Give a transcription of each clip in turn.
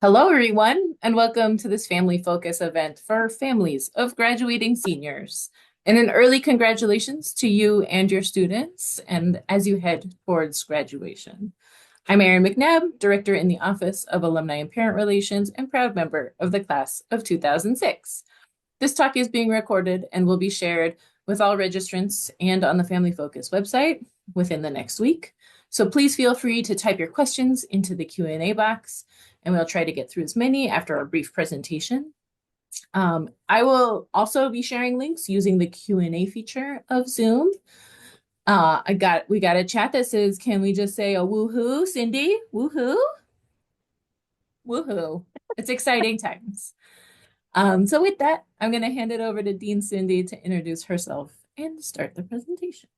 Hello, everyone, and welcome to this Family Focus event for families of graduating seniors. And an early congratulations to you and your students, and as you head towards graduation. I'm Erin McNabb, Director in the Office of Alumni and Parent Relations, and proud member of the class of 2006. This talk is being recorded and will be shared with all registrants and on the Family Focus website within the next week. So please feel free to type your questions into the Q&A box, and we'll try to get through as many after our brief presentation. I will also be sharing links using the Q&A feature of Zoom. We got a chat that says, can we just say a woohoo, Cindy? Woohoo? Woohoo. It's exciting times. So with that, I'm going to hand it over to Dean Cindy to introduce herself and start the presentation.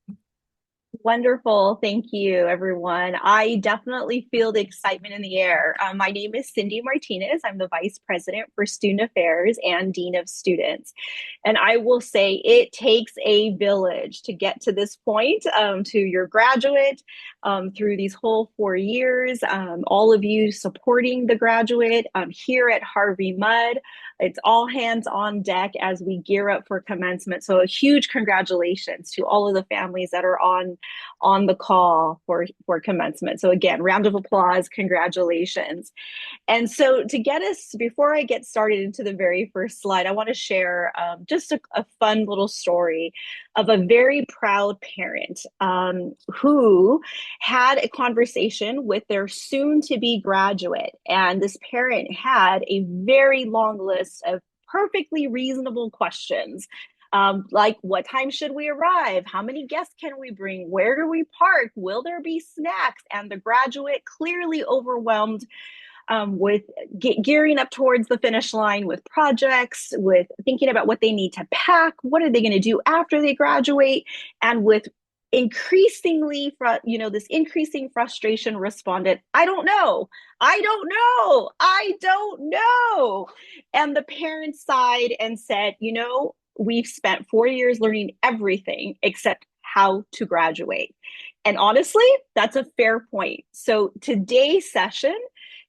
Wonderful. Thank you, everyone. I definitely feel the excitement in the air. My name is Cindy Martinez. I'm the Vice President for Student Affairs and Dean of Students. And I will say it takes a village to get to this point, to your graduate, through these whole 4 years, all of you supporting the graduate here at Harvey Mudd. It's all hands on deck as we gear up for commencement. So a huge congratulations to all of the families that are on the call for commencement. So again, round of applause, congratulations. And so to get us, before I get started into the very first slide, I want to share just a fun little story of a very proud parent who had a conversation with their soon-to-be graduate. And this parent had a very long list of perfectly reasonable questions, like what time should we arrive? How many guests can we bring? Where do we park? Will there be snacks? And the graduate, clearly overwhelmed with gearing up towards the finish line with projects, with thinking about what they need to pack, what are they going to do after they graduate, and with this increasing frustration responded, I don't know. I don't know. I don't know. And the parents sighed and said, we've spent 4 years learning everything except how to graduate. And honestly, that's a fair point. So today's session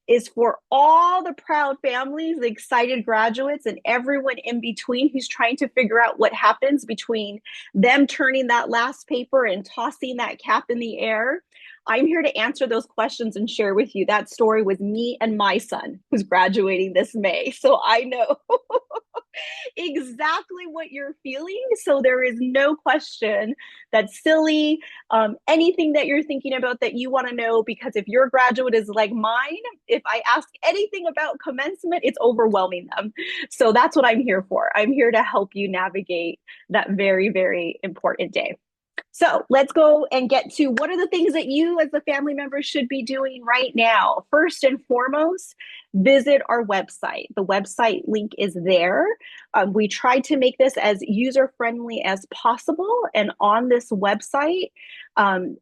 is for all the proud families, the excited graduates, and everyone in between who's trying to figure out what happens between them turning that last paper and tossing that cap in the air. I'm here to answer those questions and share with you that story with me and my son, who's graduating this May. So I know exactly what you're feeling. So there is no question that's silly, anything that you're thinking about that you want to know, because if your graduate is like mine, if I ask anything about commencement, it's overwhelming them. So that's what I'm here for. I'm here to help you navigate that very, very important day. So let's go and get to what are the things that you as a family member should be doing right now. First and foremost, visit our website. The website link is there. We try to make this as user-friendly as possible. And on this website,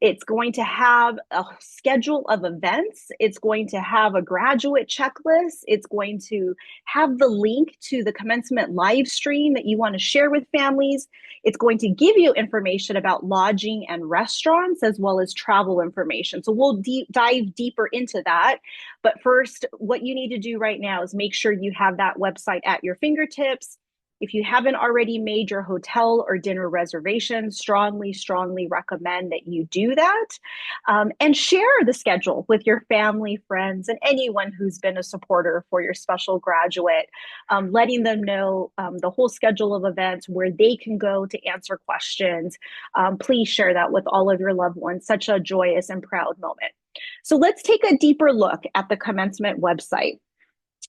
it's going to have a schedule of events. It's going to have a graduate checklist. It's going to have the link to the commencement live stream that you want to share with families. It's going to give you information about lodging and restaurants, as well as travel information. So we'll dive deeper into that. But first, what you need to do right now is make sure you have that website at your fingertips. If you haven't already made your hotel or dinner reservations, strongly, strongly recommend that you do that. And share the schedule with your family, friends, and anyone who's been a supporter for your special graduate, letting them know the whole schedule of events, where they can go to answer questions. Please share that with all of your loved ones. Such a joyous and proud moment. So let's take a deeper look at the commencement website.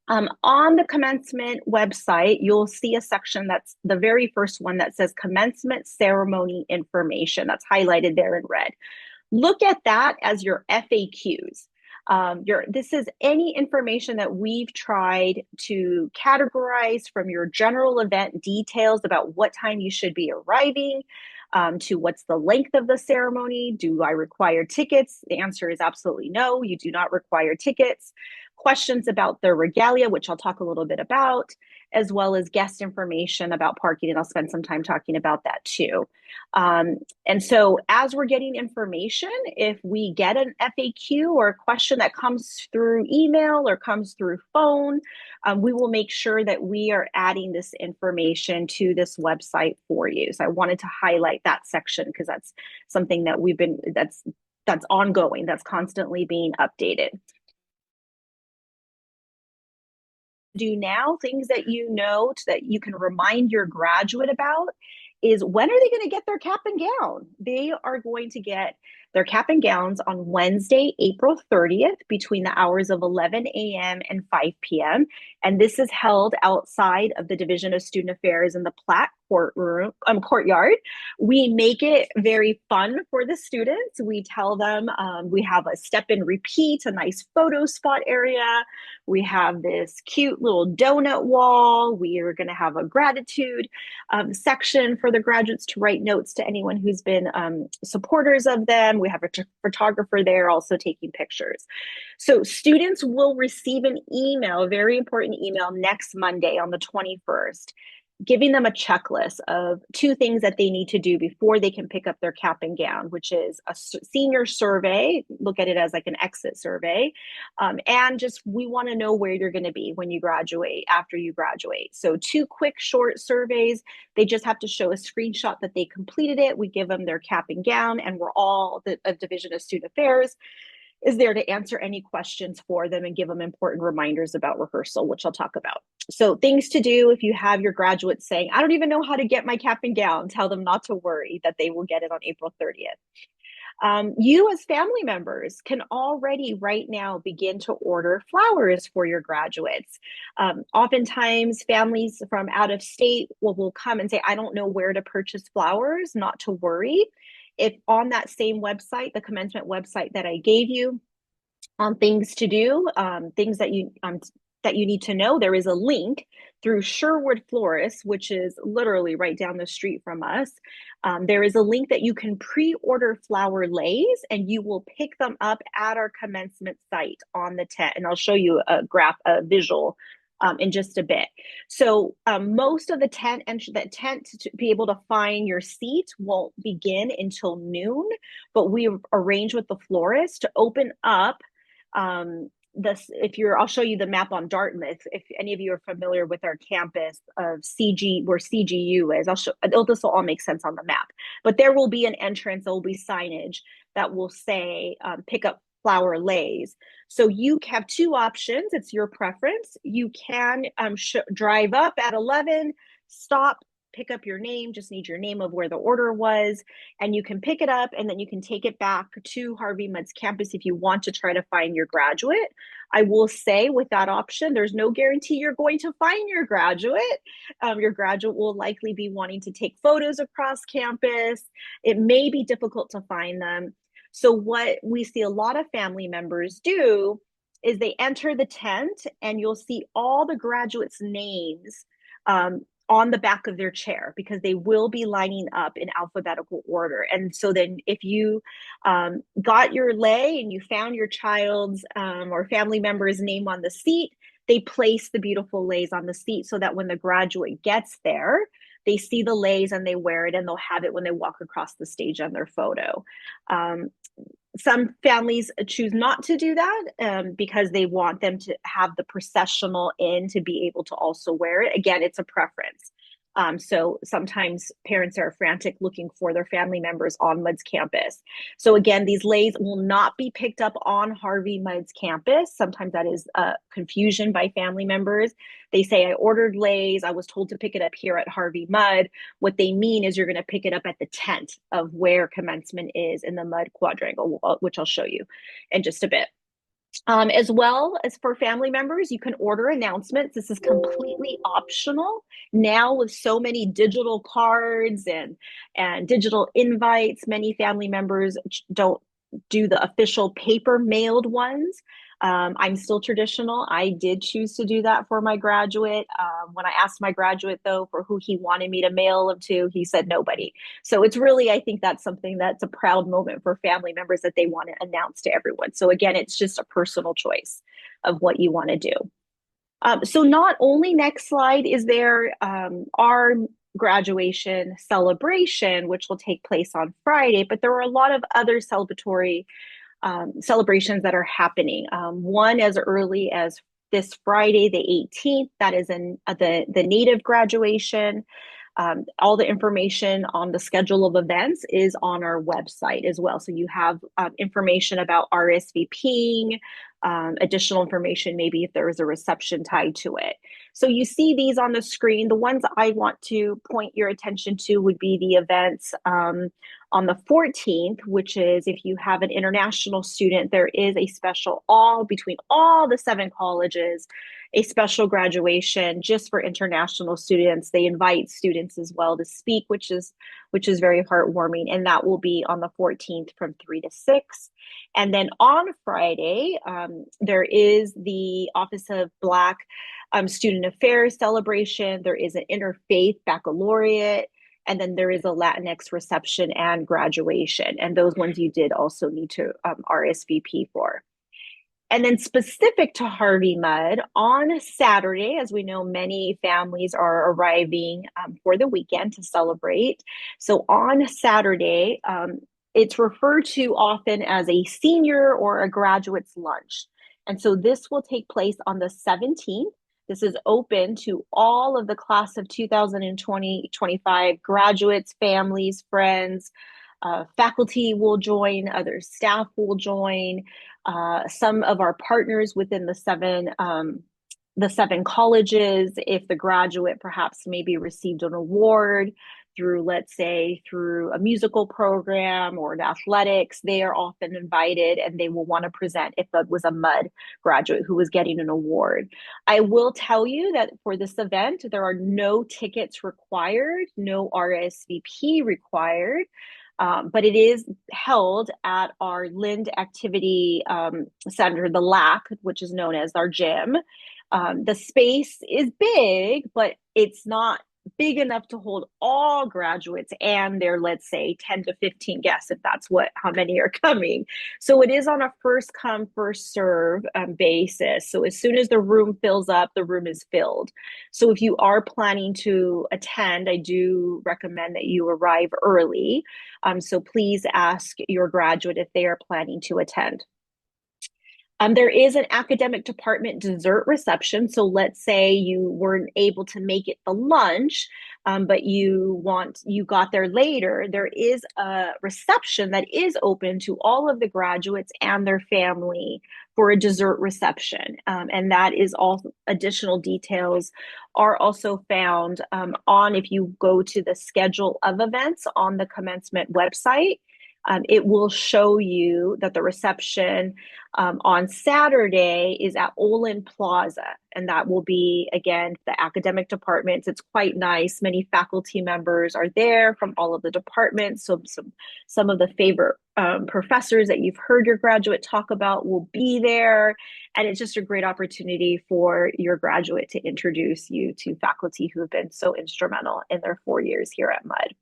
On the commencement website, you'll see a section that's the very first one that says commencement ceremony information. That's highlighted there in red. Look at that as your FAQs. This is any information that we've tried to categorize from your general event details about what time you should be arriving, to what's the length of the ceremony. Do I require tickets? The answer is absolutely no, you do not require tickets. Questions about the regalia, which I'll talk a little bit about, as well as guest information about parking. And I'll spend some time talking about that too. And so as we're getting information, if we get an FAQ or a question that comes through email or comes through phone, we will make sure that we are adding this information to this website for you. So I wanted to highlight that section because that's something that that's ongoing, that's constantly being updated. Do now, things that you know that you can remind your graduate about is when are they going to get their cap and gown? They are going to get their cap and gowns on Wednesday, April 30th, between the hours of 11 a.m. and 5 p.m. And this is held outside of the Division of Student Affairs in the Platt courtyard. We make it very fun for the students. We tell them we have a step and repeat, a nice photo spot area. We have this cute little donut wall. We are going to have a gratitude section for the graduates to write notes to anyone who's been supporters of them. We have a photographer there also taking pictures. So students will receive an email, a very important email, next Monday on the 21st, giving them a checklist of 2 things that they need to do before they can pick up their cap and gown, which is a senior survey. Look at it as like an exit survey. And just, we want to know where you're going to be when you graduate, after you graduate. So 2 quick short surveys. They just have to show a screenshot that they completed it. We give them their cap and gown, and we're all, the Division of Student Affairs is there to answer any questions for them and give them important reminders about rehearsal, which I'll talk about. So things to do if you have your graduates saying, I don't even know how to get my cap and gown, tell them not to worry, that they will get it on April 30th. You as family members can already right now begin to order flowers for your graduates. Oftentimes families from out of state will come and say, I don't know where to purchase flowers. Not to worry. If on that same website, the commencement website that I gave you, on things to do, things that you need to know, there is a link through Sherwood Florist, which is literally right down the street from us. There is a link that you can pre-order flower leis, and you will pick them up at our commencement site on the tent. And I'll show you a visual in just a bit. So most of the tent to be able to find your seat won't begin until noon, but we arrange with the florist to open up I'll show you the map on Dartmouth. If any of you are familiar with our campus of CG, where CGU is, this will all make sense on the map. But there will be an entrance, there will be signage that will say pick up flower leis. So you have 2 options. It's your preference. You can drive up at 11, stop, pick up your name, just need your name of where the order was, and you can pick it up, and then you can take it back to Harvey Mudd's campus if you want to try to find your graduate. I will say with that option, there's no guarantee you're going to find your graduate. Your graduate will likely be wanting to take photos across campus. It may be difficult to find them. So what we see a lot of family members do is they enter the tent, and you'll see all the graduates' names on the back of their chair, because they will be lining up in alphabetical order. And so then if you got your lei and you found your child's or family member's name on the seat, they place the beautiful leis on the seat so that when the graduate gets there, they see the leis and they wear it, and they'll have it when they walk across the stage on their photo. Some families choose not to do that because they want them to have the processional in to be able to also wear it. Again, it's a preference. So sometimes parents are frantic looking for their family members on Mudd's campus. So again, these leis will not be picked up on Harvey Mudd's campus. Sometimes that is confusion by family members. They say, I ordered leis, I was told to pick it up here at Harvey Mudd. What they mean is you're going to pick it up at the tent of where commencement is in the Mudd Quadrangle, which I'll show you in just a bit. As well as for family members, you can order announcements. This is completely optional now with so many digital cards and digital invites. Many family members don't do the official paper mailed ones. I'm still traditional. I did choose to do that for my graduate. When I asked my graduate, though, for who he wanted me to mail them to, he said nobody. So it's really, I think that's something that's a proud moment for family members that they want to announce to everyone. So again, it's just a personal choice of what you want to do. So not only next slide is there our graduation celebration, which will take place on Friday, but there are a lot of other celebratory celebrations that are happening. One as early as this Friday, the 18th, that is the native graduation. All the information on the schedule of events is on our website as well. So you have information about RSVPing, additional information, maybe if there is a reception tied to it. So you see these on the screen. The ones I want to point your attention to would be the events on the 14th, which is if you have an international student, there is a special all between all the 7 colleges, a special graduation just for international students. They invite students as well to speak, which is very heartwarming, and that will be on the 14th from 3 to 6. And then on Friday, there is the Office of Black Student Affairs celebration. There is an interfaith baccalaureate, and then there is a Latinx reception and graduation. And those ones you did also need to RSVP for. And then specific to Harvey Mudd, on Saturday, as we know, many families are arriving for the weekend to celebrate. So on Saturday, it's referred to often as a senior or a graduate's lunch. And so this will take place on the 17th. This is open to all of the class of 2020-25 graduates, families, friends. Faculty will join, other staff will join. Some of our partners within the 7 colleges, if the graduate perhaps maybe received an award through, let's say, through a musical program or an athletics, they are often invited and they will want to present if it was a Mudd graduate who was getting an award. I will tell you that for this event, there are no tickets required, no RSVP required. But it is held at our Lind Activity Center, the LAC, which is known as our gym. The space is big, but it's not big enough to hold all graduates and their, let's say, 10 to 15 guests, if that's how many are coming. So it is on a first come, first serve basis. So as soon as the room fills up, the room is filled. So if you are planning to attend, I do recommend that you arrive early. So please ask your graduate if they are planning to attend. There is an academic department dessert reception. So let's say you weren't able to make it the lunch, but you got there later. There is a reception that is open to all of the graduates and their family for a dessert reception. And that is all additional details are also found on if you go to the schedule of events on the commencement website. It will show you that the reception on Saturday is at Olin Plaza, and that will be, again, the academic departments. It's quite nice. Many faculty members are there from all of the departments. So some of the favorite professors that you've heard your graduate talk about will be there. And it's just a great opportunity for your graduate to introduce you to faculty who have been so instrumental in their 4 years here at Mudd.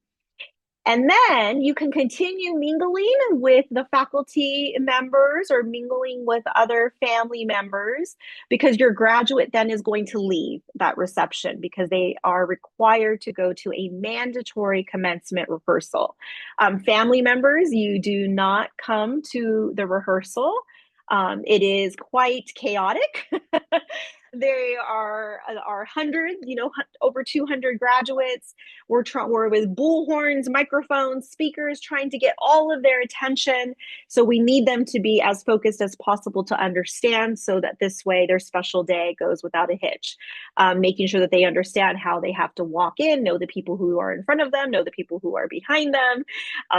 And then you can continue mingling with the faculty members or mingling with other family members because your graduate then is going to leave that reception because they are required to go to a mandatory commencement rehearsal. Family members, you do not come to the rehearsal. It is quite chaotic. They are hundreds, over 200 graduates. We're with bullhorns, microphones, speakers, trying to get all of their attention. So we need them to be as focused as possible to understand so that this way their special day goes without a hitch. Making sure that they understand how they have to walk in, know the people who are in front of them, know the people who are behind them,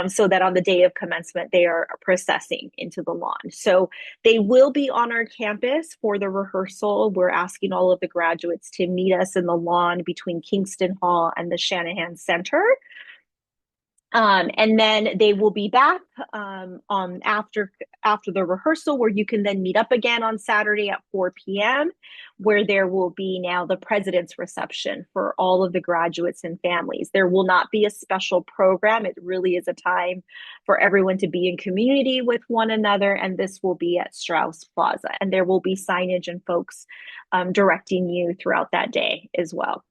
so that on the day of commencement, they are processing into the lawn. So they will be on our campus for the rehearsal. We're asking all of the graduates to meet us in the lawn between Kingston Hall and the Shanahan Center. And then they will be back after the rehearsal, where you can then meet up again on Saturday at 4 p.m., where there will be now the president's reception for all of the graduates and families. There will not be a special program. It really is a time for everyone to be in community with one another, and this will be at Strauss Plaza. And there will be signage and folks directing you throughout that day as well.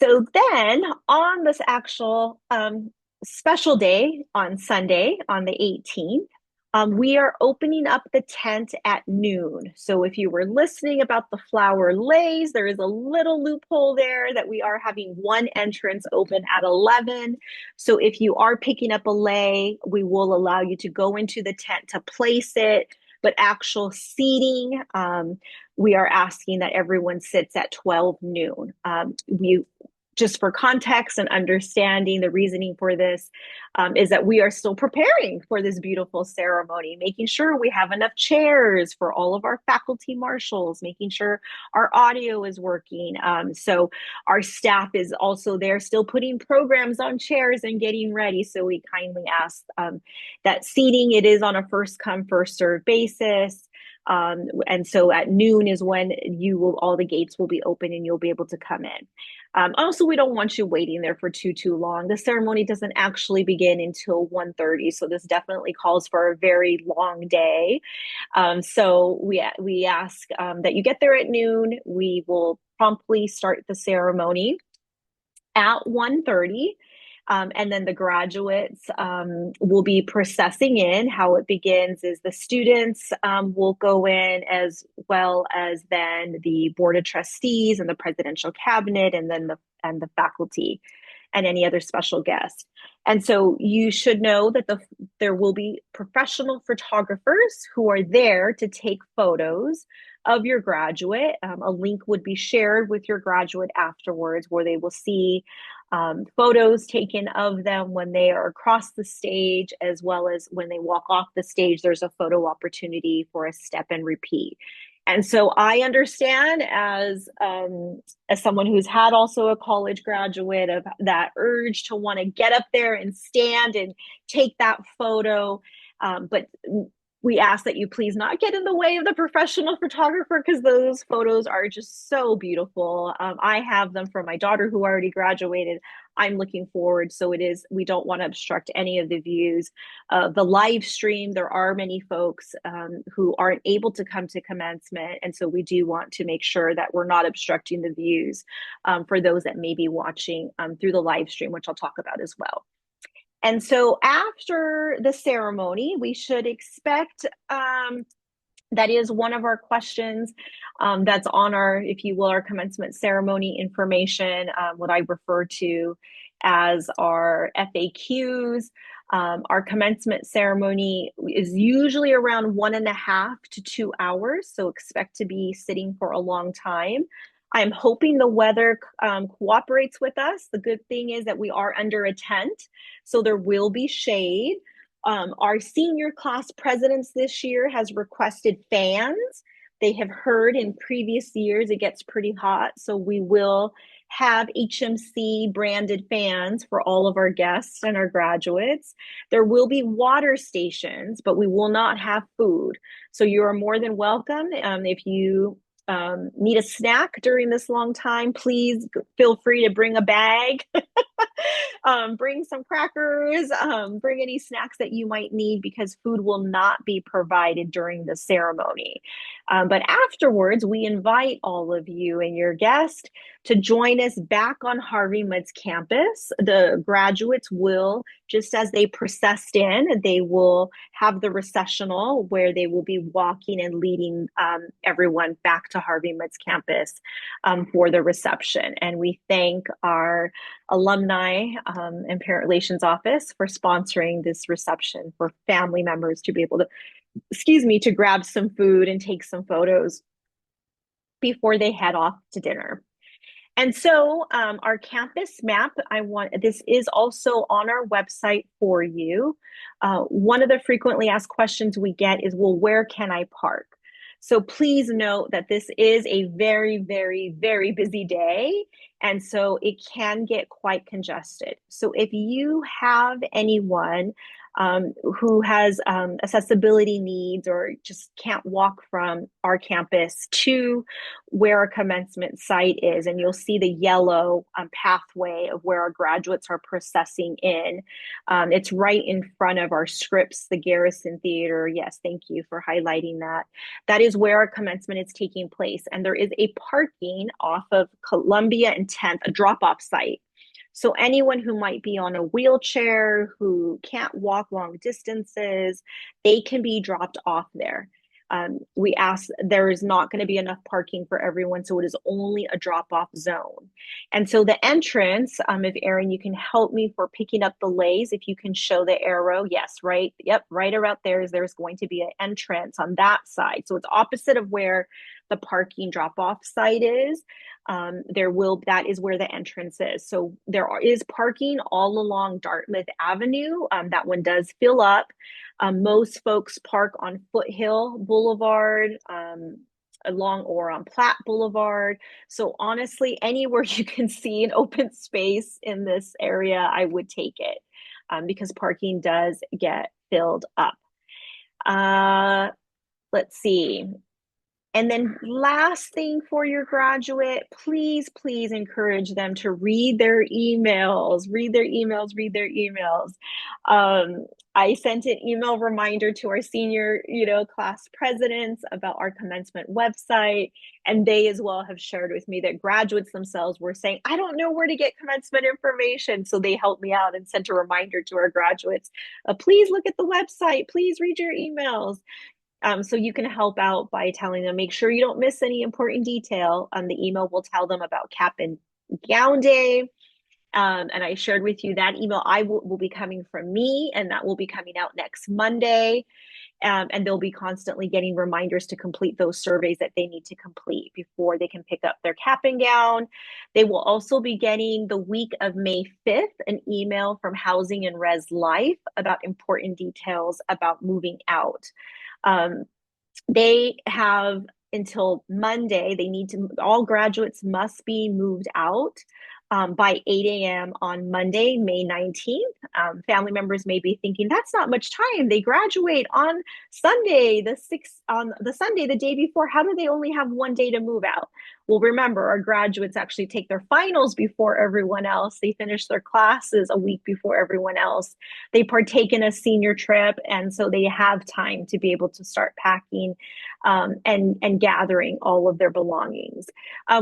So then on this actual special day on Sunday, on the 18th, we are opening up the tent at noon. So if you were listening about the flower lays, there is a little loophole there that we are having one entrance open at 11. So if you are picking up a lay, we will allow you to go into the tent to place it. But actual seating, we are asking that everyone sits at 12 noon. We just for context and understanding the reasoning for this is that we are still preparing for this beautiful ceremony, making sure we have enough chairs for all of our faculty marshals, making sure our audio is working. So our staff is also there still putting programs on chairs and getting ready. So we kindly ask that seating, it is on a first come, first serve basis. And so at noon is when all the gates will be open and you'll be able to come in. Also, we don't want you waiting there for too long. The ceremony doesn't actually begin until 1:30, so this definitely calls for a very long day. So we ask that you get there at noon. We will promptly start the ceremony at 1:30. And then the graduates will be processing in. How it begins is the students will go in, as well as then the board of trustees and the presidential cabinet, and then the faculty and any other special guest. And so you should know that there will be professional photographers who are there to take photos of your graduate. A link would be shared with your graduate afterwards, where they will see photos taken of them when they are across the stage, as well as when they walk off the stage. There's a photo opportunity for a step and repeat. And so I understand, as someone who's had also a college graduate, of that urge to want to get up there and stand and take that photo. But we ask that you please not get in the way of the professional photographer, because those photos are just so beautiful. I have them for my daughter who already graduated. I'm looking forward. So we don't want to obstruct any of the views. The live stream, there are many folks who aren't able to come to commencement. And so we do want to make sure that we're not obstructing the views for those that may be watching through the live stream, which I'll talk about as well. And so after the ceremony, we should expect, that is one of our questions that's on our, if you will, our commencement ceremony information, what I refer to as our FAQs. Our commencement ceremony is usually around 1.5 to 2 hours, so expect to be sitting for a long time. I'm hoping the weather cooperates with us. The good thing is that we are under a tent, so there will be shade. Our senior class presidents this year has requested fans. They have heard in previous years it gets pretty hot, so we will have HMC branded fans for all of our guests and our graduates. There will be water stations, but we will not have food. So you are more than welcome. If you need a snack during this long time, please feel free to bring a bag. Bring some crackers, bring any snacks that you might need, because food will not be provided during the ceremony. But afterwards, we invite all of you and your guest to join us back on Harvey Mudd's campus. The graduates will, just as they processed in, they will have the recessional where they will be walking and leading everyone back to Harvey Mudd's campus for the reception. And we thank our alumni and parent relations office for sponsoring this reception for family members to be able to, to grab some food and take some photos before they head off to dinner. And so our campus map, this is also on our website for you. One of the frequently asked questions we get is, well, where can I park? So please note that this is a very, very, very busy day. And so it can get quite congested. So if you have anyone who has accessibility needs or just can't walk from our campus to where our commencement site is, and you'll see the yellow pathway of where our graduates are processing in. It's right in front of our Scripps, the Garrison Theater. Yes, thank you for highlighting that. That is where our commencement is taking place. And there is a parking off of Columbia and 10th, a drop-off site. So anyone who might be on a wheelchair, who can't walk long distances, they can be dropped off there. We ask, there is not going to be enough parking for everyone, so it is only a drop-off zone. And so the entrance, if Erin, you can help me for picking up the lays, if you can show the arrow, yes, right, yep, right around there's going to be an entrance on that side. So it's opposite of where the parking drop-off site is. That is where the entrance is. So there is parking all along Dartmouth Avenue. That one does fill up. Most folks park on Foothill Boulevard, along or on Platt Boulevard. So honestly, anywhere you can see an open space in this area, I would take it, because parking does get filled up. Let's see. And then last thing for your graduate, please, please encourage them to read their emails, read their emails, read their emails. I sent an email reminder to our senior, class presidents about our commencement website. And they as well have shared with me that graduates themselves were saying, I don't know where to get commencement information. So they helped me out and sent a reminder to our graduates, please look at the website, please read your emails. So you can help out by telling them, make sure you don't miss any important detail. The email will tell them about cap and gown day. And I shared with you that email will be coming from me, and that will be coming out next Monday. And they'll be constantly getting reminders to complete those surveys that they need to complete before they can pick up their cap and gown. They will also be getting the week of May 5th an email from Housing and Res Life about important details about moving out. They have until Monday. All graduates must be moved out by 8 a.m. on Monday, May 19th. Family members may be thinking, that's not much time. They graduate on Sunday, the day before. How do they only have one day to move out? Well, remember, our graduates actually take their finals before everyone else. They finish their classes a week before everyone else. They partake in a senior trip, and so they have time to be able to start packing and gathering all of their belongings.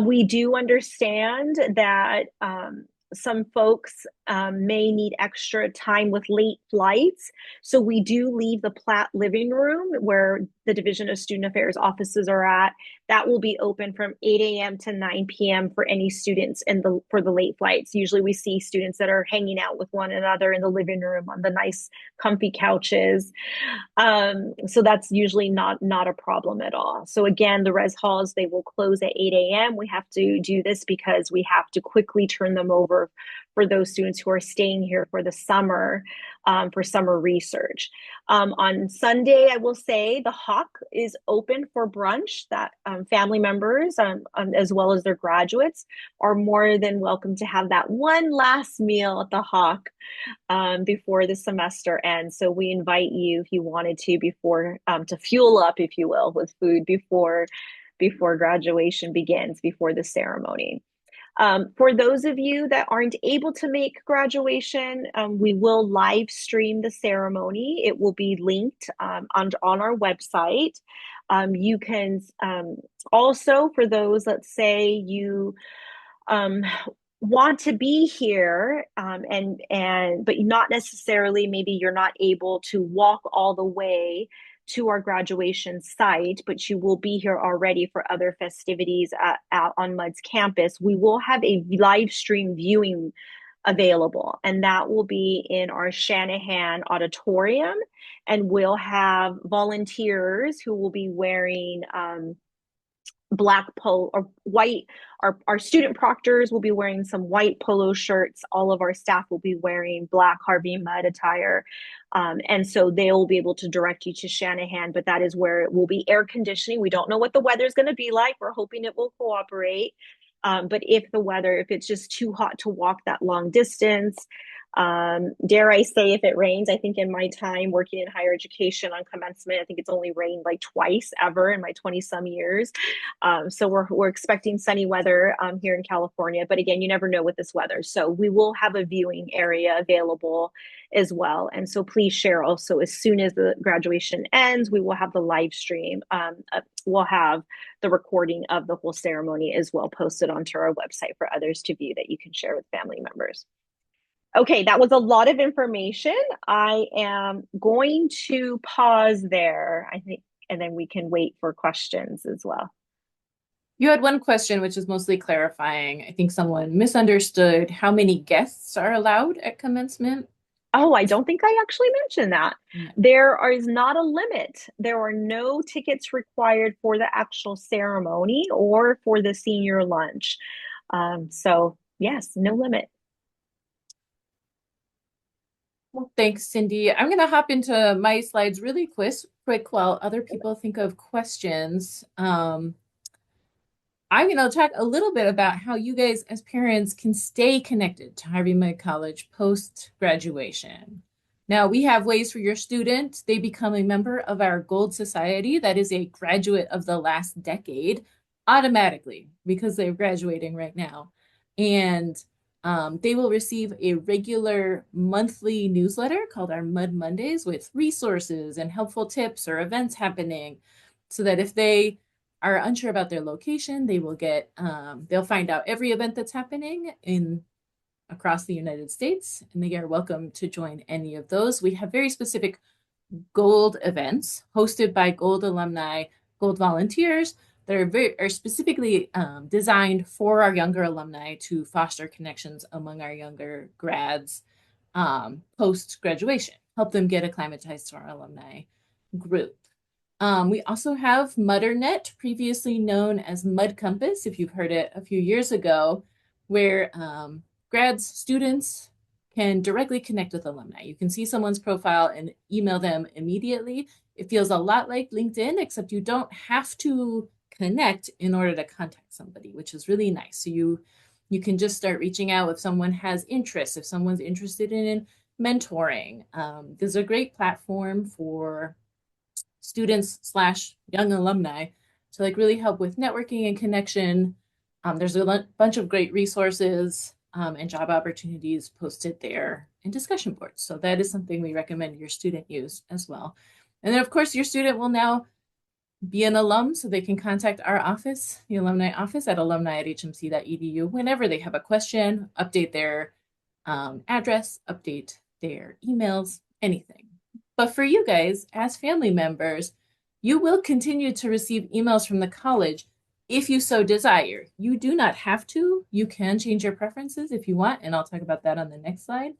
We do understand that some folks may need extra time with late flights. So we do leave the Platt living room where the Division of Student Affairs offices are at. That will be open from 8 a.m. to 9 p.m. for any students for the late flights. Usually we see students that are hanging out with one another in the living room on the nice comfy couches. So that's usually not a problem at all. So again, the res halls, they will close at 8 a.m. We have to do this because we have to quickly turn them over for those students who are staying here for the summer, for summer research. On Sunday, I will say the Hawk is open for brunch. That family members, as well as their graduates, are more than welcome to have that one last meal at the Hawk before the semester ends. So we invite you, if you wanted to, before to fuel up, if you will, with food before graduation begins, before the ceremony. For those of you that aren't able to make graduation, we will live stream the ceremony. It will be linked on our website. You can also, for those, let's say you want to be here, but not necessarily, maybe you're not able to walk all the way to our graduation site, but you will be here already for other festivities out on MUD's campus. We will have a live stream viewing available, and that will be in our Shanahan auditorium, and we'll have volunteers who will be wearing black polo or white. Our student proctors will be wearing some white polo shirts. All of our staff will be wearing black Harvey Mudd attire. And so they will be able to direct you to Shanahan, but that is where it will be air conditioning. We don't know what the weather's going to be like. We're hoping it will cooperate. But if it's just too hot to walk that long distance, dare I say, if it rains, I think in my time working in higher education on commencement, I think it's only rained like twice ever in my 20 some years. So we're expecting sunny weather here in California. But again, you never know with this weather. So we will have a viewing area available as well. And so please share also as soon as the graduation ends, we will have the live stream. We'll have the recording of the whole ceremony as well posted onto our website for others to view that you can share with family members. Okay, that was a lot of information. I am going to pause there, I think, and then we can wait for questions as well. You had one question, which is mostly clarifying. I think someone misunderstood how many guests are allowed at commencement. Oh, I don't think I actually mentioned that. No. There is not a limit. There are no tickets required for the actual ceremony or for the senior lunch. So, yes, no limit. Well, thanks, Cindy. I'm going to hop into my slides really quick while other people think of questions. I'm going to talk a little bit about how you guys as parents can stay connected to Harvey Mudd College post-graduation. Now, we have ways for your student. They become a member of our Gold Society. That is a graduate of the last decade automatically because they're graduating right now. And they will receive a regular monthly newsletter called our Mudd Mondays with resources and helpful tips or events happening so that if they are unsure about their location, they will get, they'll find out every event that's happening across the United States, and they are welcome to join any of those. We have very specific Gold events hosted by Gold alumni, Gold volunteers that are specifically designed for our younger alumni to foster connections among our younger grads post-graduation, help them get acclimatized to our alumni group. We also have Muddernet, previously known as Mudd Compass, if you've heard it a few years ago, where grads, students can directly connect with alumni. You can see someone's profile and email them immediately. It feels a lot like LinkedIn, except you don't have to connect in order to contact somebody, which is really nice. So you can just start reaching out if someone has interest, if someone's interested in mentoring. This is a great platform for students / young alumni to like really help with networking and connection. There's a bunch of great resources and job opportunities posted there and discussion boards. So that is something we recommend your student use as well. And then of course your student will now be an alum, so they can contact our office, the alumni office at alumni@hmc.edu whenever they have a question, update their address, update their emails, anything. But for you guys, as family members, you will continue to receive emails from the college if you so desire. You do not have to. You can change your preferences if you want, and I'll talk about that on the next slide.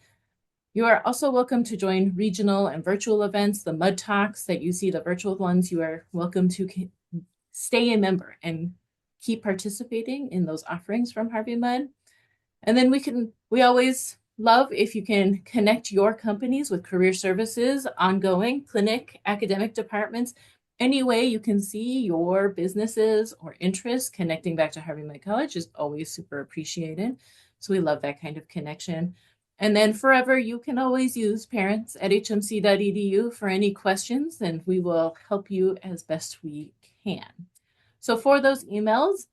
You are also welcome to join regional and virtual events, the Mudd Talks that you see, the virtual ones. You are welcome to stay a member and keep participating in those offerings from Harvey Mudd. And then we always love if you can connect your companies with career services, ongoing, clinic, academic departments. Any way you can see your businesses or interests connecting back to Harvey Mudd College is always super appreciated. So we love that kind of connection. And then forever, you can always use parents@hmc.edu for any questions, and we will help you as best we can. So for those emails,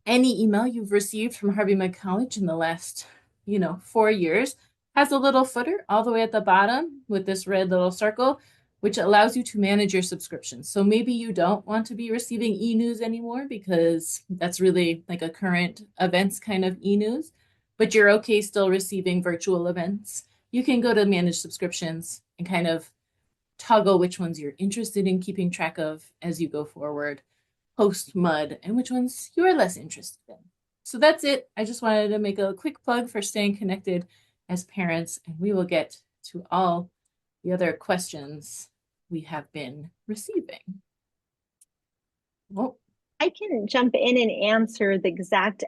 any email you've received from Harvey Mudd College in the last 4 years has a little footer all the way at the bottom with this red little circle, which allows you to manage your subscriptions. So maybe you don't want to be receiving e-news anymore because that's really like a current events kind of e-news, but you're okay still receiving virtual events. You can go to manage subscriptions and kind of toggle which ones you're interested in keeping track of as you go forward post-Mudd and which ones you are less interested in. So that's it. I just wanted to make a quick plug for staying connected as parents, and we will get to all the other questions we have been receiving. Well, I can jump in and answer the exact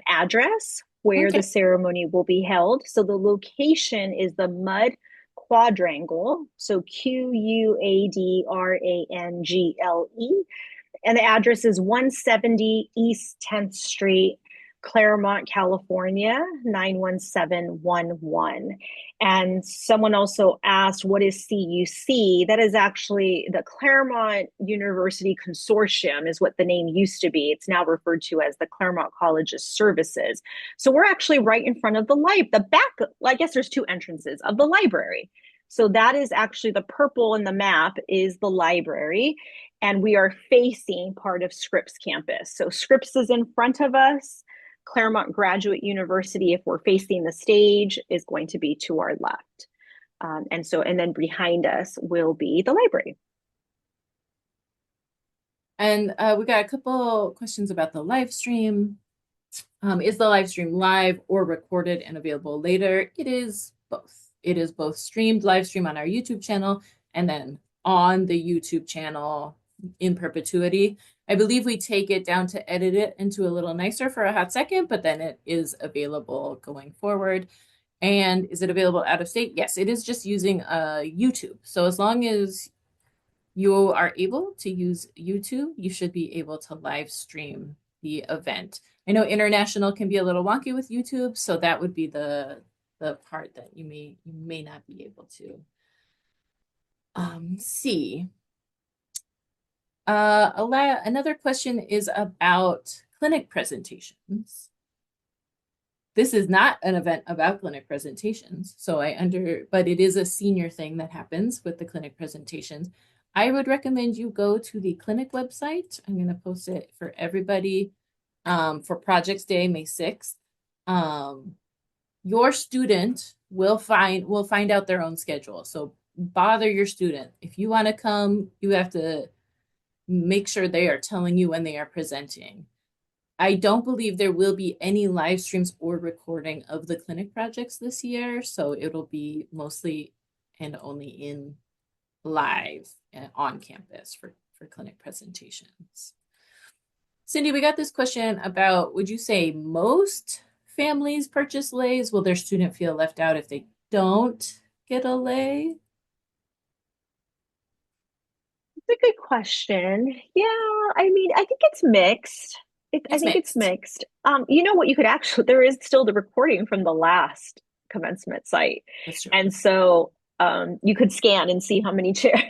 address where the Okay. ceremony will be held. So the location is the Mud Quadrangle. So Quadrangle. And the address is 170 East 10th Street, Claremont, California, 91711. And someone also asked, what is CUC? That is actually the Claremont University Consortium, is what the name used to be. It's now referred to as the Claremont College's Services. So we're actually right in front of the back. I guess there's two entrances of the library. So that is actually the purple in the map is the library, and we are facing part of Scripps campus. So Scripps is in front of us. Claremont Graduate University, if we're facing the stage, is going to be to our left. And then behind us will be the library. And we got a couple questions about the live stream. Is the live stream live or recorded and available later? It is both. It is both streamed live stream on our YouTube channel and then on the YouTube channel in perpetuity. I believe we take it down to edit it into a little nicer for a hot second, but then it is available going forward. And is it available out of state? Yes, it is just using YouTube. So as long as you are able to use YouTube, you should be able to live stream the event. I know international can be a little wonky with YouTube, so that would be the part that you may not be able to see. Another question is about clinic presentations. This is not an event about clinic presentations, but it is a senior thing that happens with the clinic presentations. I would recommend you go to the clinic website. I'm going to post it for everybody for Projects Day, May 6th. Your student will find out their own schedule. So bother your student. If you want to come, you have to make sure they are telling you when they are presenting. I don't believe there will be any live streams or recording of the clinic projects this year, so it'll be mostly and only in live on campus for clinic presentations. Cindy, we got this question about, would you say most families purchase leis? Will their student feel left out if they don't get a lei? It's a good question. Yeah, I mean, I think it's mixed. I It's think it's mixed. mixed. You know what? You could actually, there is still the recording from the last commencement site. That's true. And so you could scan and see how many chairs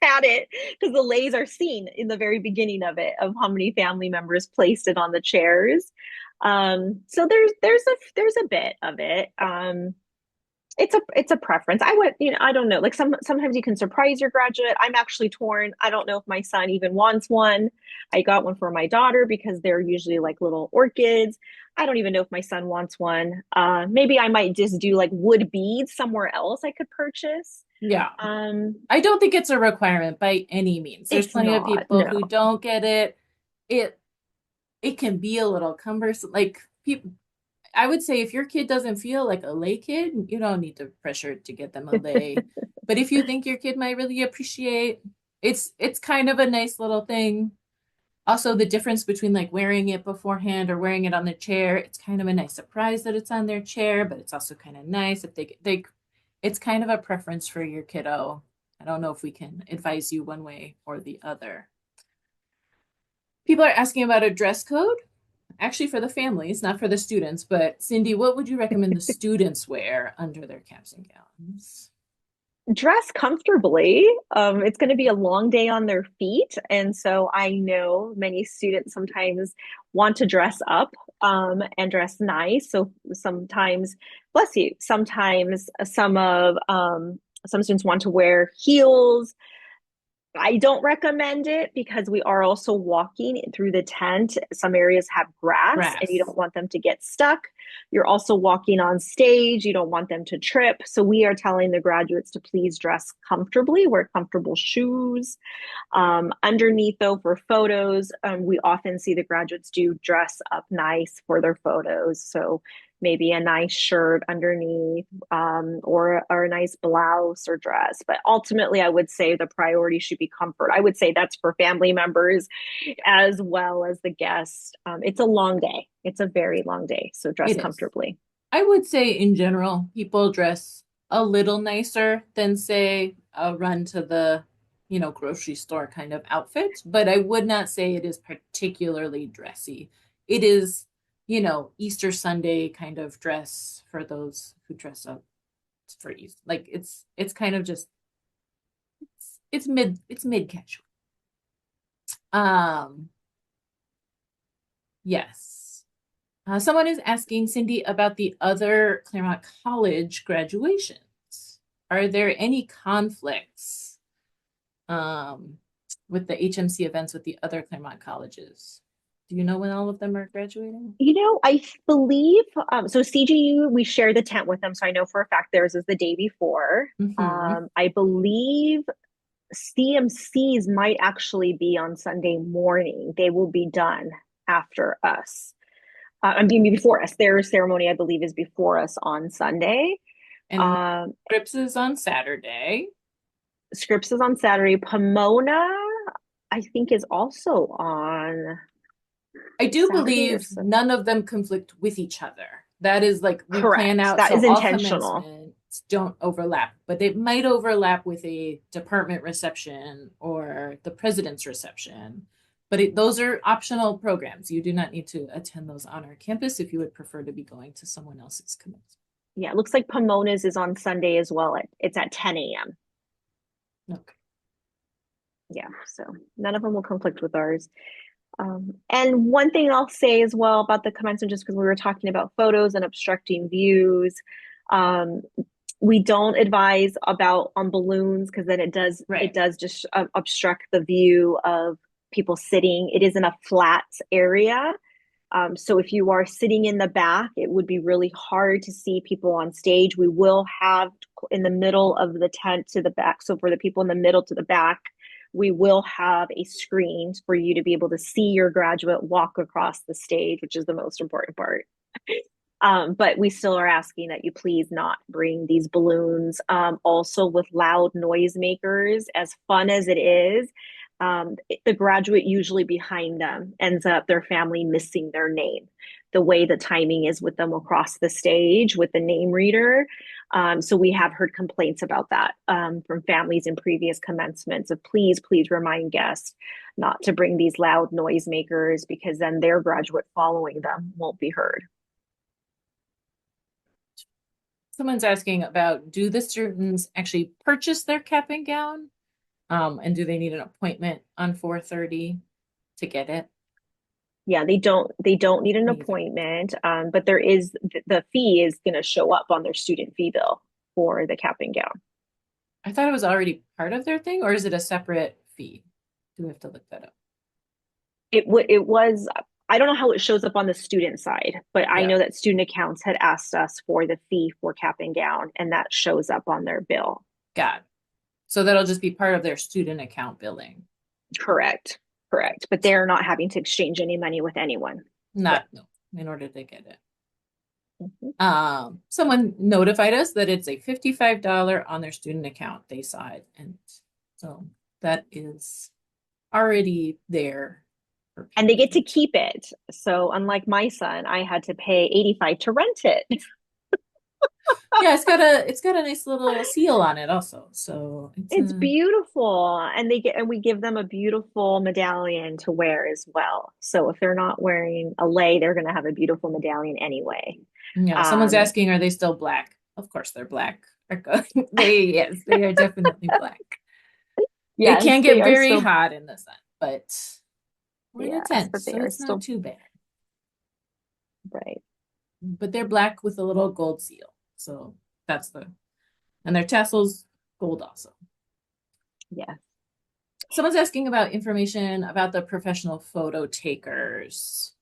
had it, because the lays are seen in the very beginning of it, of how many family members placed it on the chairs. So there's a bit of it. It's a preference. I would, I don't know. Like sometimes you can surprise your graduate. I'm actually torn. I don't know if my son even wants one. I got one for my daughter because they're usually like little orchids. I don't even know if my son wants one. Maybe I might just do like wood beads somewhere else I could purchase. Yeah. Um, I don't think it's a requirement by any means. There's it's plenty of not, people no. who don't get it. It it can be a little cumbersome. Like people, I would say if your kid doesn't feel like a lay kid, you don't need to pressure to get them a lay. But if you think your kid might really appreciate, it's kind of a nice little thing. Also, the difference between like wearing it beforehand or wearing it on the chair, it's kind of a nice surprise that it's on their chair, but it's also kind of nice if they it's kind of a preference for your kiddo. I don't know if we can advise you one way or the other. People are asking about a dress code, actually for the families, not for the students. But Cindy, what would you recommend the students wear under their caps and gowns? Dress comfortably. It's going to be a long day on their feet. And so I know many students sometimes want to dress up and dress nice. So sometimes, bless you, sometimes some students want to wear heels. I don't recommend it because we are also walking through the tent. Some areas have grass and you Grass. don't want them to get stuck. You're also walking on stage. You don't want them to trip. So we are telling the graduates to please dress comfortably, wear comfortable shoes. Underneath, though, for photos, we often see the graduates do dress up nice for their photos. So maybe a nice shirt underneath, or a nice blouse or dress. But ultimately, I would say the priority should be comfort. I would say that's for family members as well as the guests. It's a long day. It's a very long day, so dress It is. comfortably. I would say in general, people dress a little nicer than say a run to the, grocery store kind of outfit, but I would not say it is particularly dressy. It is, Easter Sunday kind of dress for those who dress up for Easter. Like it's kind of just it's mid casual. Um, yes. Someone is asking Cindy about the other Claremont College graduations. Are there any conflicts um, with the HMC events with the other Claremont colleges? Do you know when all of them are graduating? I believe so. CGU, we share the tent with them, so I know for a fact theirs is the day before. Mm-hmm. I believe CMCs might actually be on Sunday morning. They will be done after us. I mean, before us. Their ceremony, I believe, is before us on Sunday. And Um, Scripps is on Saturday. Scripps is on Saturday. Pomona, I think, is also on I do Saturday or believe Sunday. none of them conflict with each other. That is like we plan Correct. out That so is all intentional. commencements don't overlap, but it might overlap with a department reception or the president's reception. But those are optional programs. You do not need to attend those on our campus if you would prefer to be going to someone else's commencement. Yeah, it looks like Pomona's is on Sunday as well. It's at 10 a.m. Okay. Yeah, so none of them will conflict with ours. And one thing I'll say as well about the commencement, just because we were talking about photos and obstructing views, um, we don't advise about on balloons because then it Right. does just obstruct the view of people sitting. It is in a flat area. So if you are sitting in the back, it would be really hard to see people on stage. We will have in the middle of the tent to the back. So for the people in the middle to the back, we will have a screen for you to be able to see your graduate walk across the stage, which is the most important part. But we still are asking that you please not bring these balloons. Also, with loud noisemakers, as fun as it is, the graduate usually behind them ends up their family missing their name. The way the timing is with them across the stage with the name reader. So we have heard complaints about that from families in previous commencements of please remind guests not to bring these loud noisemakers because then their graduate following them won't be heard. Someone's asking about do the students actually purchase their cap and gown? And do they need an appointment on 4:30 to get it? Yeah, they don't need an Neither. appointment, but there is the fee is going to show up on their student fee bill for the cap and gown. I thought it was already part of their thing, or is it a separate fee? Do we have to look that up? It was I don't know how it shows up on the student side, but I Yeah, know that student accounts had asked us for the fee for cap and gown, and that shows up on their bill. got it. So that'll just be part of their student account billing. Correct, correct. But they're not having to exchange any money with anyone. Not Correct. no, in order to get it. Mhm. Someone notified us that it's a $55 on their student account. They saw it, and so that is already there for And they people. get to keep it. So unlike my son, I had to pay 85 to rent it. Yeah, it's got a nice little seal on it also. So it's It's a beautiful. And we give them a beautiful medallion to wear as well. So if they're not wearing a lei, they're gonna have a beautiful medallion anyway. yeah, someone's Um, asking, are they still black? Of course they're black. Yes, they are definitely black. It can yes, they get are very still, hot in the sun, but we're in a yes, tent, but they so are it's not still too bad. right. But they're black with a little gold seal. So that's and their tassels gold also. Yes. Someone's asking about information about the professional photo takers.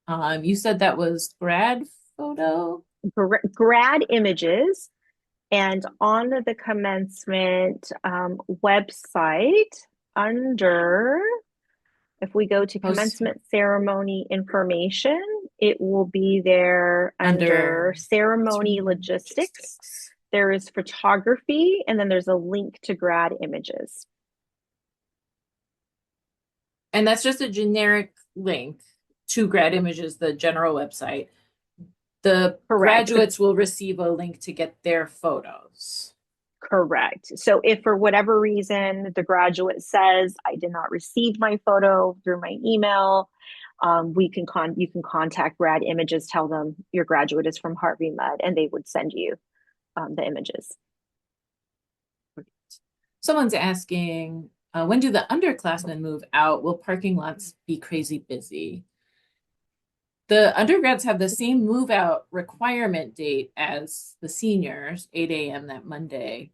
You said that was grad photo? Grad images and on the commencement website under If we go to Post commencement ceremony information, it will be there under under ceremony ceremony logistics. logistics. There is photography, and then there's a link to grad images. And that's just a generic link to Grad Images, the general website. The Correct. graduates will receive a link to get their photos. Correct. So if for whatever reason the graduate says, I did not receive my photo through my email, you can contact Grad Images, tell them your graduate is from Harvey Med, and they would send you the images. Someone's asking, when do the underclassmen move out? Will parking lots be crazy busy? The undergrads have the same move out requirement date as the seniors, 8 a.m. that Monday.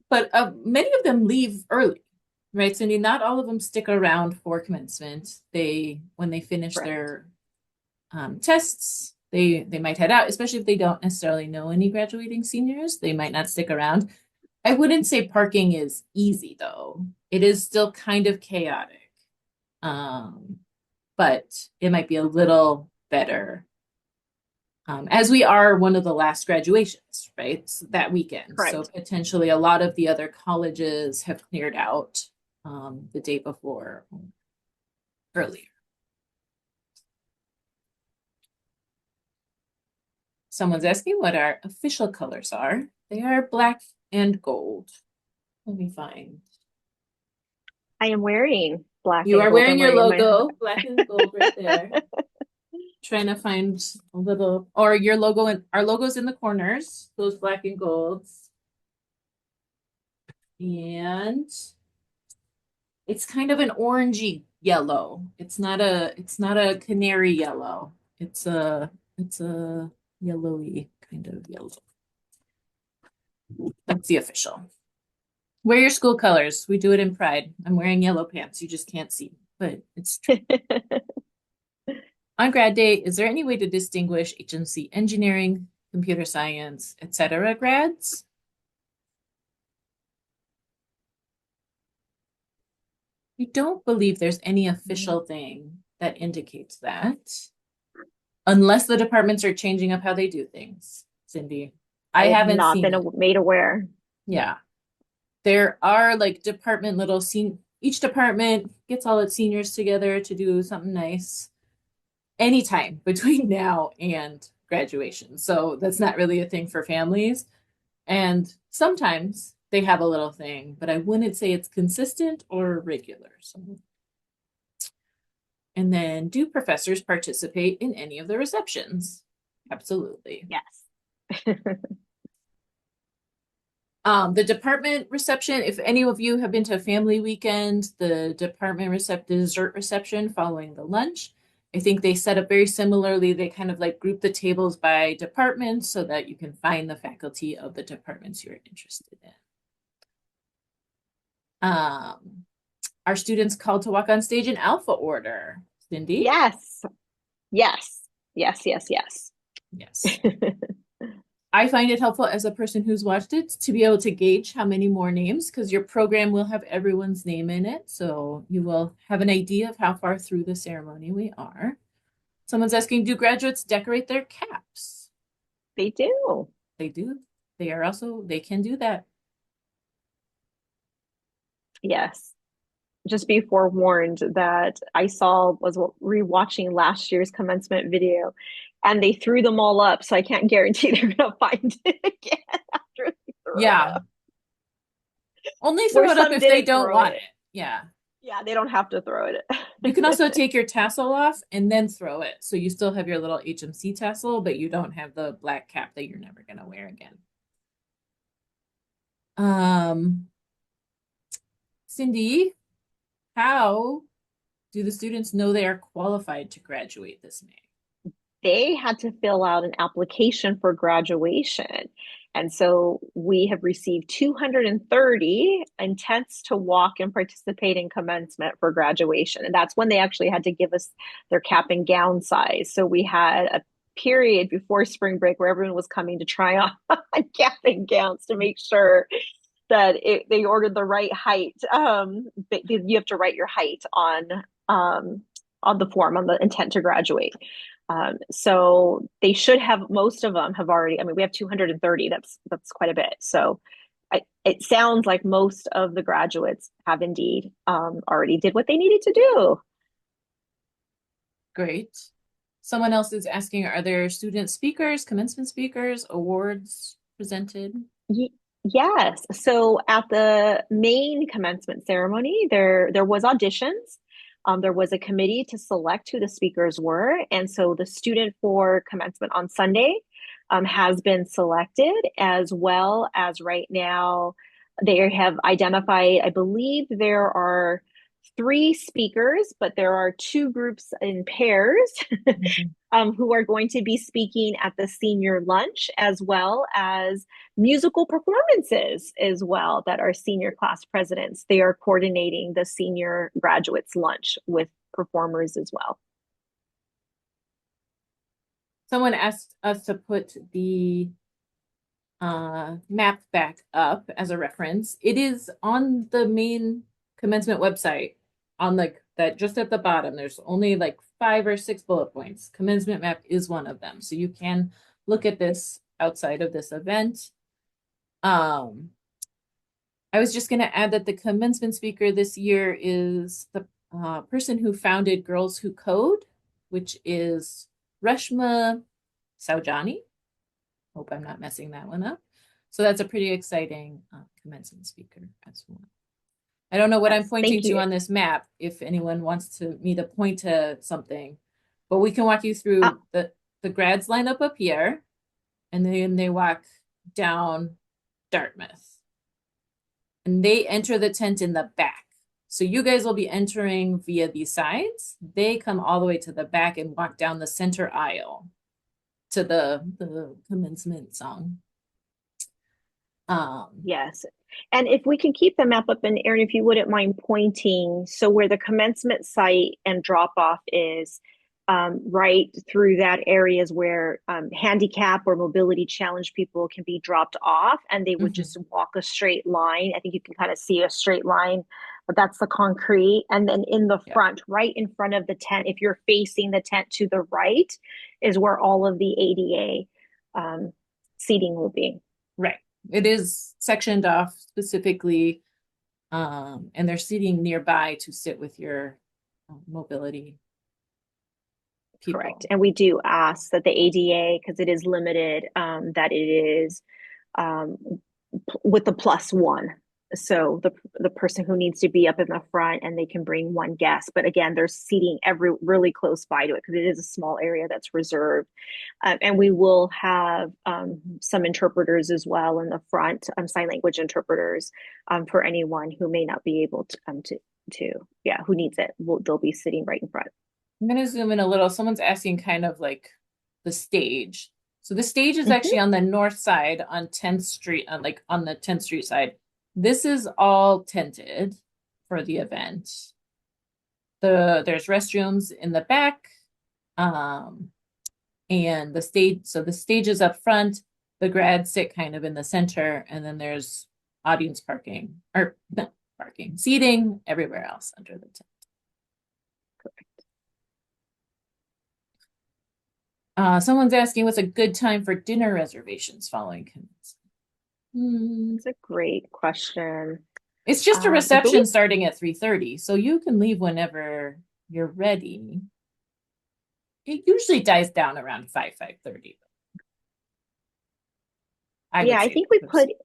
But many of them leave early, right, Cindy? Not all of them stick around for commencement. When they finish Correct. their tests, they might head out, especially if they don't necessarily know any graduating seniors. They might not stick around. I wouldn't say parking is easy, though. It is still kind of chaotic. But it might be a little better as we are one of the last graduations, right? So that weekend. Correct. So potentially a lot of the other colleges have cleared out the day before earlier. Someone's asking what our official colors are. They are black and gold. Let me find. I am wearing black You and are gold. wearing I'm your wearing logo, black and gold right there. Trying to find a little, or your logo, and our logo's in the corners, those black and golds. And it's kind of an orangey yellow. It's not a canary yellow. It's a yellowy kind of yellow. That's the official. Wear your school colors. We do it in Pride. I'm wearing yellow pants. You just can't see, but it's true. On grad day, is there any way to distinguish HNC engineering, computer science, etc. grads? I don't believe there's any official thing that indicates that, unless the departments are changing up how they do things, Cindy. I have haven't not seen been it. made aware. Yeah. There are like department little each department gets all its seniors together to do something nice anytime between now and graduation. So that's not really a thing for families. And sometimes they have a little thing, but I wouldn't say it's consistent or regular. So. And then, do professors participate in any of the receptions? Absolutely. Yes. The department reception, if any of you have been to a family weekend, the department dessert reception following the lunch, I think they set up very similarly. They kind of like group the tables by department so that you can find the faculty of the departments you're interested in. Are students called to walk on stage in alpha order? Cindy? Yes. Yes. Yes. Yes. Yes. Yes. I find it helpful as a person who's watched it to be able to gauge how many more names, because your program will have everyone's name in it. So you will have an idea of how far through the ceremony we are. Someone's asking, do graduates decorate their caps? They do. They do. They can do that. Yes. Just be forewarned that was rewatching last year's commencement video, and they threw them all up, so I can't guarantee they're gonna find it again after they threw it up. Only throw it up if they don't want it. Yeah. Yeah, they don't have to throw it. You can also take your tassel off and then throw it. So you still have your little HMC tassel, but you don't have the black cap that you're never gonna wear again. Cindy, how do the students know they are qualified to graduate this May? They had to fill out an application for graduation. And so we have received 230 intents to walk and participate in commencement for graduation. And that's when they actually had to give us their cap and gown size. So we had a period before spring break where everyone was coming to try on cap and gowns to make sure they ordered the right height. You have to write your height on the form, on the intent to graduate. So they should have, most of them have already. I mean, we have 230. That's quite a bit. So it sounds like most of the graduates have indeed already did what they needed to do. Great. Someone else is asking, are there student speakers, commencement speakers, awards presented? Yes. So at the main commencement ceremony, there was auditions. There was a committee to select who the speakers were, and so the student for commencement on Sunday has been selected, as well as right now they have identified. I believe there are three speakers, but there are two groups in pairs Mhm. who are going to be speaking at the senior lunch, as well as musical performances as well that our senior class presidents. They are coordinating the senior graduates lunch with performers as well. Someone asked us to put the map back up as a reference. It is on the main commencement website on like that just at the bottom. There's only like 5 or 6 bullet points. Commencement map is one of them. So you can look at this outside of this event. Um, I was just going to add that the commencement speaker this year is the person who founded Girls Who Code, which is Reshma Saujani. Hope I'm not messing that one up. So that's a pretty exciting commencement speaker as well. I don't know what I'm Yes, pointing thank to you. on this map if anyone wants me to point to something, but we can walk you Uh, through the grads line up here, and then they walk down Dartmouth, and they enter the tent in the back. So you guys will be entering via these sides. They come all the way to the back and walk down the center aisle to the commencement song. yes. And if we can keep the map up, and Erin, if you wouldn't mind pointing, so where the commencement site and drop off is, right through that area is where handicap or mobility challenged people can be dropped off, and they would Mhm. just walk a straight line. I think you can kind of see a straight line, but that's the concrete. And then in the Yeah, front, right in front of the tent, if you're facing the tent to the right, is where all of the ADA seating will be. right. It is sectioned off specifically, and they're sitting nearby to sit with your mobility Correct. people. And we do ask that the ADA, because it is limited, that it is um, with the +1. So the person who needs to be up in the front and they can bring one guest. But again, there's seating really close by to it because it is a small area that's reserved. And we will have some interpreters as well in the front, sign language interpreters for anyone who may not be able to yeah, who needs it. They'll be sitting right in front. I'm going to zoom in a little. Someone's asking kind of like the stage. So the stage is actually Mm-hmm. on the north side on 10th Street, like on the 10th Street side. This is all tented for the event. There's restrooms in the back, um, and the stage is up front. The grads sit kind of in the center, and then there's audience parking or no, parking, seating everywhere else under the tent. Someone's asking what's a good time for dinner reservations following commencement. It's a great question. It's just a I believe, reception starting at 3:30, so you can leave whenever you're ready. It usually dies down around 5:30. I yeah, would I say think we put, personally.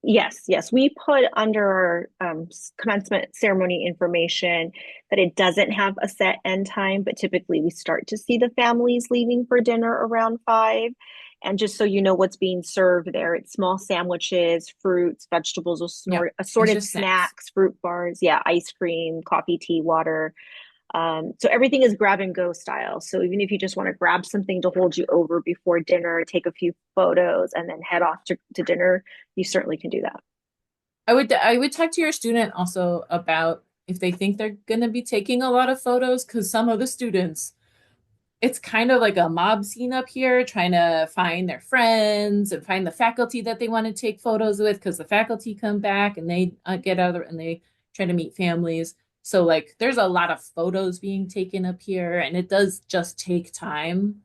yes, we put under our commencement ceremony information that it doesn't have a set end time, but typically we start to see the families leaving for dinner around 5. And just so you know what's being served there, it's small sandwiches, fruits, vegetables, Yeah, it's assorted just snacks. snacks, fruit bars, yeah, ice cream, coffee, tea, water. So everything is grab and go style. So even if you just want to grab something to hold you over before dinner, take a few photos, and then head off to dinner, you certainly can do that. I would talk to your student also about if they think they're going to be taking a lot of photos, because some of the students, it's kind of like a mob scene up here, trying to find their friends and find the faculty that they want to take photos with, because the faculty come back and they get other and they try to meet families. So like there's a lot of photos being taken up here, and it does just take time.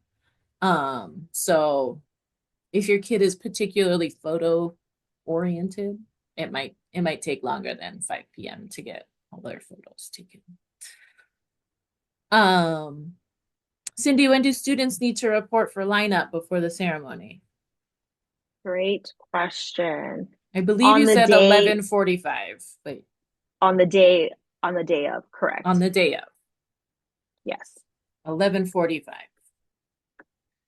So if your kid is particularly photo oriented, it might take longer than 5 p.m. to get all their photos taken. Um, Cindy, when do students need to report for lineup before the ceremony? Great question. I believe On you the said day, 11:45, but on the day, on the day of, on correct. the day of Yes. 11:45.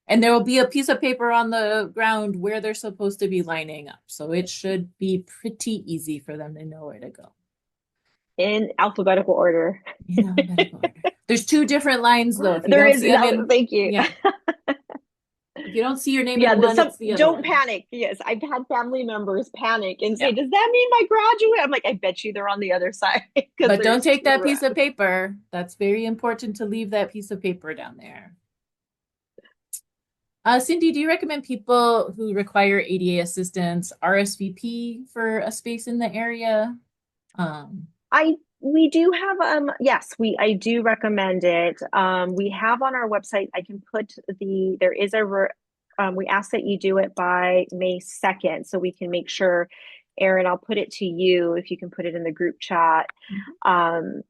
And there will be a piece of paper on the ground where they're supposed to be lining up. So it should be pretty easy for them to know where to go. In alphabetical order. In alphabetical order. There's two different lines though. If you There don't is, see them in, thank you. yeah. If you don't see your name in Yeah, one, it's the other don't one. panic. Yes, I've had family members panic and say, Yeah. "Does that mean my graduate?" I'm like, "I bet you they're on the other side because But don't there's take that two." piece of paper. That's very important to leave that piece of paper down there. Cindy, do you recommend people who require ADA assistance RSVP for a space in the area? Um, I we do have yes, we I do recommend it. We have on our website, I can put there is we ask that you do it by May 2nd so we can make sure. Erin, I'll put it to you if you can put it in the group chat. Um,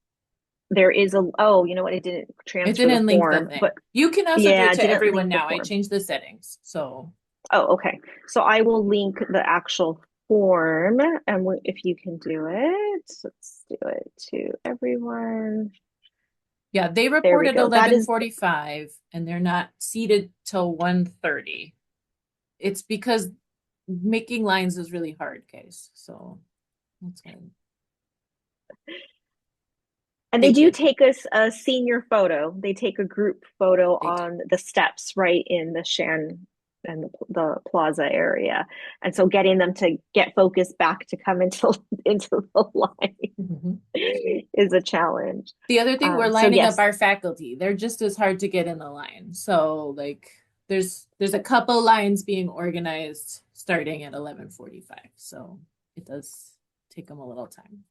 there is oh, you know what? It didn't it transfer the didn't link the form, thing. but You can also do yeah, it it to didn't everyone link the now. I form. changed the settings. So Oh, okay. So I will link the actual form, and if you can do it, let's do it to everyone. yeah, they There we reported go. That is 11:45 and they're not seated till 1:30. It's because making lines is really hard, guys. So that's good. And they Thank do you. take us a senior photo. They take a group photo They do. on the steps right in the Shan and the plaza area. And so getting them to get focused back to come into into the line Mhm. is a challenge. The other thing, we're So lining up yes, our faculty. They're just as hard to get in the line. So like there's a couple lines being organized starting at 11:45. So it does take them a little time.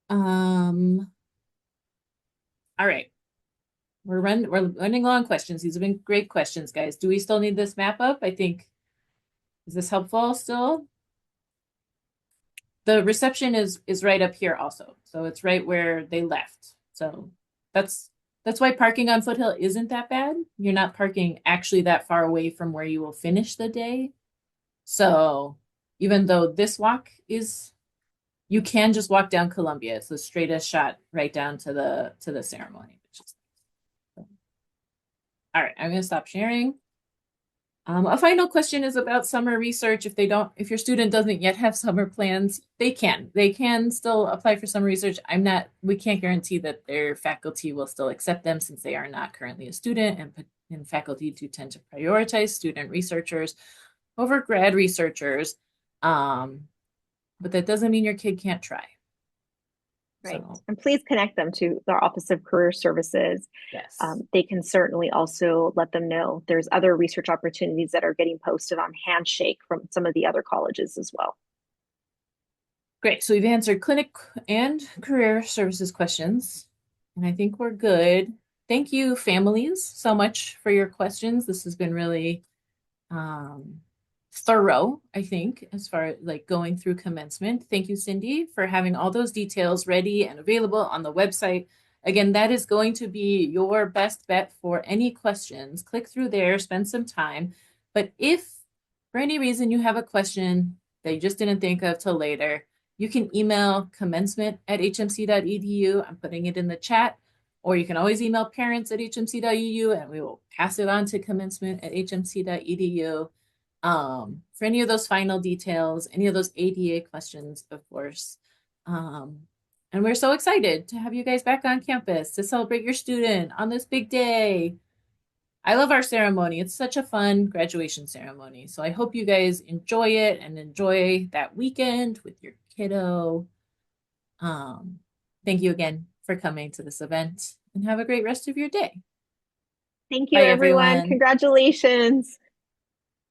Um, all right. We're running long questions. These have been great questions, guys. Do we still need this map up? I think, is this helpful still? The reception is right up here also. So it's right where they left. So that's that's why parking on Foothill isn't that bad. You're not parking actually that far away from where you will finish the day. So even though this walk is, you can just walk down Columbia. It's the straightest shot right down to the ceremony. All right, I'm gonna stop sharing. A final question is about summer research. If your student doesn't yet have summer plans, they can still apply for summer research. We can't guarantee that their faculty will still accept them since they are not currently a student, and faculty do tend to prioritize student researchers over grad researchers. But that doesn't mean your kid can't try. right. So, And please connect them to the Office of Career Services. yes. They can certainly also let them know there's other research opportunities that are getting posted on Handshake from some of the other colleges as well. Great. So we've answered clinic and career services questions, and I think we're good. Thank you, families, so much for your questions. This has been really thorough, I think, as far as like going through commencement. Thank you, Cindy, for having all those details ready and available on the website. Again, that is going to be your best bet for any questions. Click through there, spend some time. But if for any reason you have a question that you just didn't think of till later, you can email commencement@hmc.edu. I'm putting it in the chat. Or you can always email parents@hmc.edu and we will pass it on to commencement@hmc.edu. For any of those final details, any of those ADA questions, of course. And we're so excited to have you guys back on campus to celebrate your student on this big day. I love our ceremony. It's such a fun graduation ceremony. So I hope you guys enjoy it and enjoy that weekend with your kiddo. Thank you again for coming to this event. and have a great rest of your day. Thank you, Bye, everyone. everyone. Congratulations.